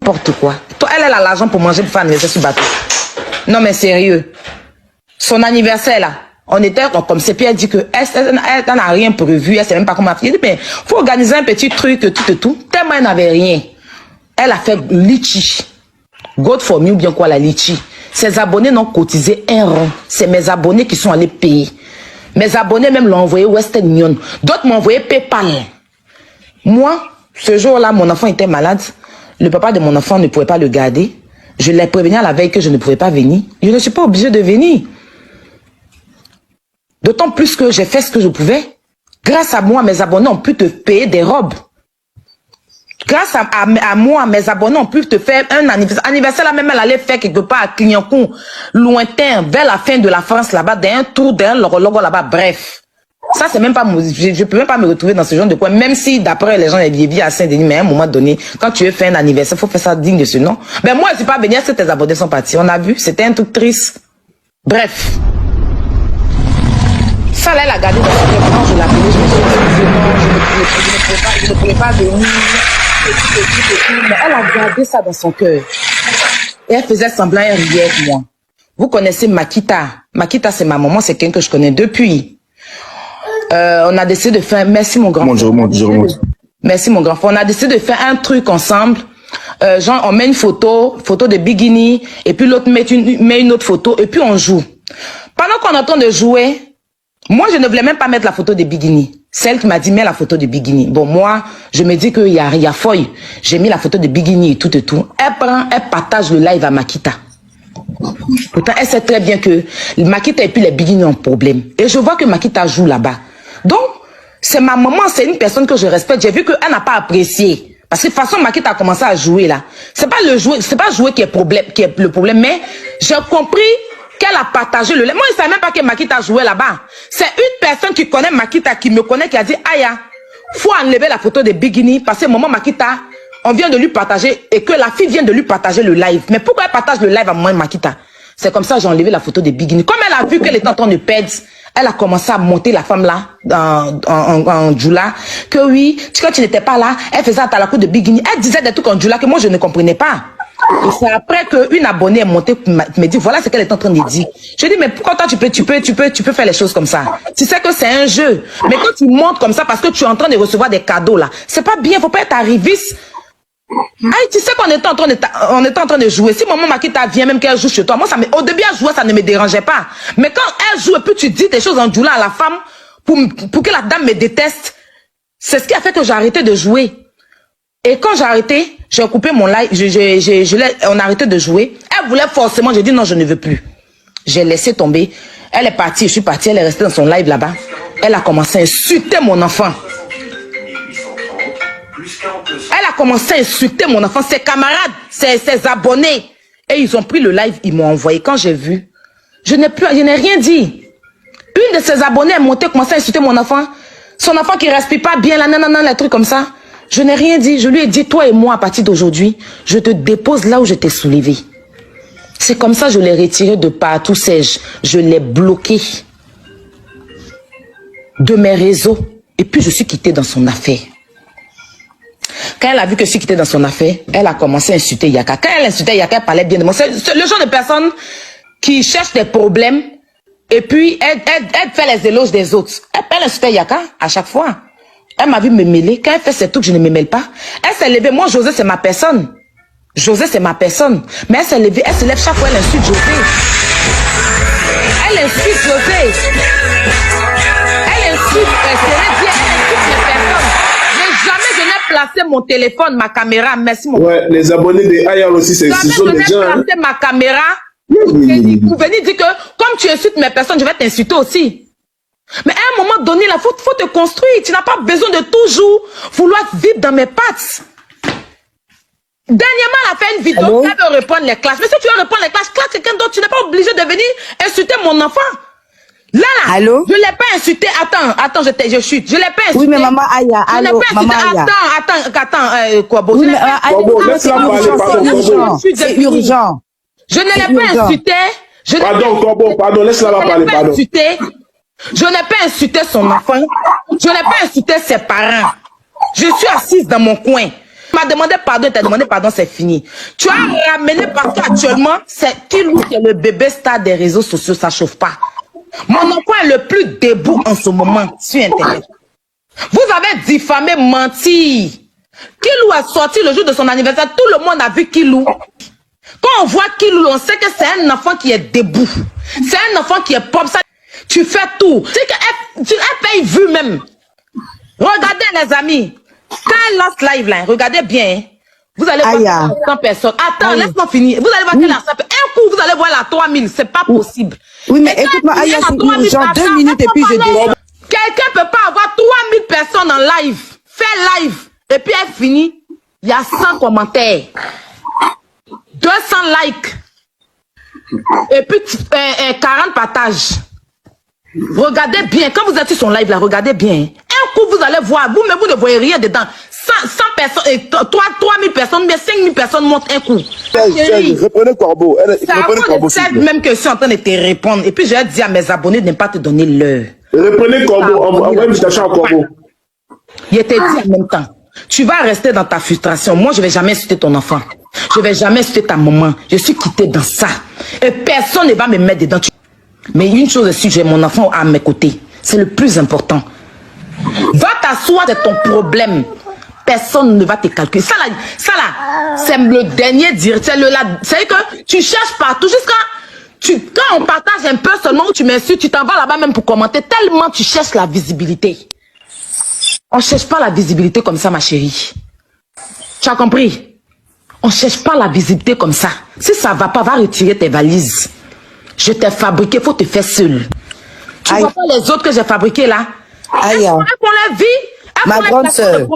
n'importe quoi. Toi, elle a l'argent pour manger, pour faire un anniversaire sur bateau. Non, mais sérieux. Son anniversaire, là, on était comme c'est Pierre dit que elle n'a rien prévu, elle sait même pas comment faire. Il dit, mais faut organiser un petit truc, tout. Tellement elle n'avait rien. Elle a fait litchi. God for me ou bien quoi, la litchi. Ses abonnés n'ont cotisé un rond. C'est mes abonnés qui sont allés payer. Mes abonnés même l'ont envoyé Western Union. D'autres m'ont envoyé PayPal. Moi, ce jour-là, mon enfant était malade. Le papa de mon enfant ne pouvait pas le garder. Je l'ai prévenu à la veille que je ne pouvais pas venir. Je ne suis pas obligée de venir. D'autant plus que j'ai fait ce que je pouvais. Grâce à moi, mes abonnés ont pu te payer des robes. Grâce à moi, mes abonnés ont pu te faire un anniversaire. Anniversaire là même, elle allait faire quelque part à Clignancourt, lointain, vers la fin de la France là-bas, d'un tour, d'un logo là-bas, bref. Ça, c'est même pas, je peux même pas me retrouver dans ce genre de coin, même si d'après les gens, ils vivent à Saint-Denis, mais à un moment donné, quand tu veux faire un anniversaire, faut faire ça digne de ce nom. Ben moi, je suis pas venue, c'est tes abonnés sont partis. On a vu, c'était un truc triste. Bref. Ça, là, elle a gardé dans son cœur. Quand je l'appelais, je me suis dit, je ne pouvais pas venir. Mais elle a gardé ça dans son cœur. Et elle faisait semblant, elle riait avec moi. Vous connaissez Makita. Makita, c'est ma maman, c'est quelqu'un que je connais depuis. On a décidé de faire... Merci mon grand frère. Merci mon grand frère. On a décidé de faire un truc ensemble. Genre, on met une photo de bikini, et puis l'autre met une autre photo, et puis on joue. Pendant qu'on est en train de jouer, moi, je ne voulais même pas mettre la photo de bikini. Celle qui m'a dit, mets la photo de bikini. Bon, moi, je me dis qu'il y a foille. J'ai mis la photo de bikini et tout. Elle partage le live à Makita. Pourtant, elle sait très bien que Makita et puis les bikini ont problème. Et je vois que Makita joue là-bas. Donc, c'est ma maman, c'est une personne que je respecte. J'ai vu qu'elle n'a pas apprécié. Parce que de toute façon, Makita a commencé à jouer là. C'est pas jouer qui est le problème, mais j'ai compris qu'elle a partagé le live. Moi, je ne savais même pas que Makita jouait là-bas. C'est une personne qui connaît Makita, qui me connaît, qui a dit, Aya, faut enlever la photo de bikini parce que maman Makita, on vient de lui partager et que la fille vient de lui partager le live. Mais pourquoi elle partage le live à maman Makita? C'est comme ça que j'ai enlevé la photo de bikini. Comme elle a vu qu'elle était en train de perdre, elle a commencé à monter la femme là, en Djoula, que oui, quand tu n'étais pas là, elle faisait à la cour de bikini. Elle disait des trucs en Djoula que moi je ne comprenais pas. Et c'est après qu'une abonnée est montée, me dit, voilà ce qu'elle est en train de dire. Je dis, mais pourquoi toi, tu peux faire les choses comme ça? Tu sais que c'est un jeu. Mais quand tu montes comme ça parce que tu es en train de recevoir des cadeaux là, c'est pas bien, faut pas être arriviste. Aïe, tu sais qu'on était en train de jouer. Si maman Makita vient, même qu'elle joue chez toi, moi, au début, elle jouait, ça ne me dérangeait pas. Mais quand elle joue et puis tu dis des choses en Djoula à la femme, pour que la dame me déteste, c'est ce qui a fait que j'ai arrêté de jouer. Et quand j'ai arrêté, j'ai coupé mon live, on a arrêté de jouer. Elle voulait forcément, j'ai dit non, je ne veux plus. J'ai laissé tomber. Elle est partie, je suis partie, elle est restée dans son live là-bas. Elle a commencé à insulter mon enfant. Elle a commencé à insulter mon enfant, ses camarades, ses abonnés. Et ils ont pris le live, ils m'ont envoyé. Quand j'ai vu, je n'ai rien dit. Une de ses abonnés est montée, commencé à insulter mon enfant. Son enfant qui ne respire pas bien, là, non, les trucs comme ça. Je n'ai rien dit. Je lui ai dit, toi et moi, à partir d'aujourd'hui, je te dépose là où je t'ai soulevé. C'est comme ça que je l'ai retiré de partout, je l'ai bloqué de mes réseaux. Et puis, je suis quittée dans son affaire. Quand elle a vu que je suis quittée dans son affaire, elle a commencé à insulter Yaka. Quand elle insultait Yaka, elle parlait bien de moi. C'est le genre de personne qui cherche des problèmes et puis elle fait les éloges des autres. Elle insultait Yaka à chaque fois. Elle m'a vu me mêler. Quand elle fait ces trucs, je ne me mêle pas. Elle s'est levée. Moi, José, c'est ma personne. José, c'est ma personne. Mais elle s'est levée. Elle se lève chaque fois. Elle insulte José. Elle insulte José. Elle insulte les personnes. Jamais je n'ai placé mon téléphone, ma caméra. Merci, mon ouais, les abonnés des Ayal aussi, ce sont des gens. Jamais je n'ai placé ma caméra pour venir dire que comme tu insultes mes personnes, je vais t'insulter aussi. Mais à un moment donné, il faut te construire. Tu n'as pas besoin de toujours vouloir vivre dans mes pattes. Dernièrement, elle a fait une vidéo, elle veut répondre les classes. Mais si tu veux répondre les classes, classe quelqu'un d'autre, tu n'es pas obligé de venir insulter mon enfant. Là, allô? Je ne l'ai pas insulté. Attends, je chute. Je ne l'ai pas insulté. Oui, mais maman Aya, je ne l'ai pas insulté. Attends, Kwabo. Oui, c'est urgent. Je ne l'ai pas insulté. Pardon, laisse-la parler, pardon. Je n'ai pas insulté son enfant. Je n'ai pas insulté ses parents. Je suis assise dans mon coin. Tu m'as demandé pardon, tu as demandé pardon, c'est fini. Tu as ramené parce qu'actuellement, c'est Kilou qui est le bébé star des réseaux sociaux, ça chauffe pas. Mon enfant est le plus debout en ce moment sur Internet. Vous avez diffamé, menti. Kilou a sorti le jour de son anniversaire, tout le monde a vu Kilou. Quand on voit Kilou, on sait que c'est un enfant qui est debout. C'est un enfant qui est propre. Ça, tu fais tout. C'est qu'elle paye vue même. Regardez les amis. Quand elle lance live là, regardez bien. Vous allez voir 100 personnes. Attends, laisse-moi finir. Vous allez voir qu'elle a 100 personnes. Un coup, vous allez voir la 3000. C'est pas possible. Oui, mais écoute-moi, Aya, c'est urgent. 2 minutes et puis je dis. Quelqu'un peut pas avoir 3000 personnes en live. Fait live. Et puis elle finit. Il y a 100 commentaires. 200 likes. Et puis 40 partages. Regardez bien. Quand vous êtes sur son live là, regardez bien. Un coup, vous allez voir. Vous, mais vous ne voyez rien dedans. 100 personnes, 3000 personnes, mais 5000 personnes montent un coup. Reprenez Corbeau. Reprenez Corbeau. C'est même que je suis en train de te répondre. Et puis, je vais dire à mes abonnés de ne pas te donner l'heure. Reprenez Corbeau. Envoyez une invitation à Corbeau. Je t'ai dit en même temps. Tu vas rester dans ta frustration. Moi, je ne vais jamais insulter ton enfant. Je ne vais jamais insulter ta maman. Je suis quittée dans ça. Et personne ne va me mettre dedans. Mais une chose est sûre, j'ai mon enfant à mes côtés. C'est le plus important. Va t'asseoir, c'est ton problème. Personne ne va te calculer. Ça là, c'est le dernier direct. C'est que tu cherches partout jusqu'à... Quand on partage un peu seulement où tu m'insultes, tu t'en vas là-bas même pour commenter. Tellement tu cherches la visibilité. On ne cherche pas la visibilité comme ça, ma chérie. Tu as compris? On ne cherche pas la visibilité comme ça. Si ça ne va pas, va retirer tes valises. Je t'ai fabriqué, il faut te faire seul. Tu vois pas les autres que j'ai fabriqués là? Elles font la vie. Ma grande soeur.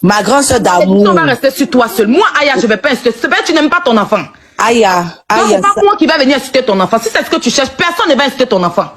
Ma grande soeur d'amour. On va rester sur toi seul. Moi, Aya, je ne vais pas insulter. C'est vrai que tu n'aimes pas ton enfant. Aya, c'est pas moi qui va venir insulter ton enfant. Si c'est ce que tu cherches, personne ne va insulter ton enfant.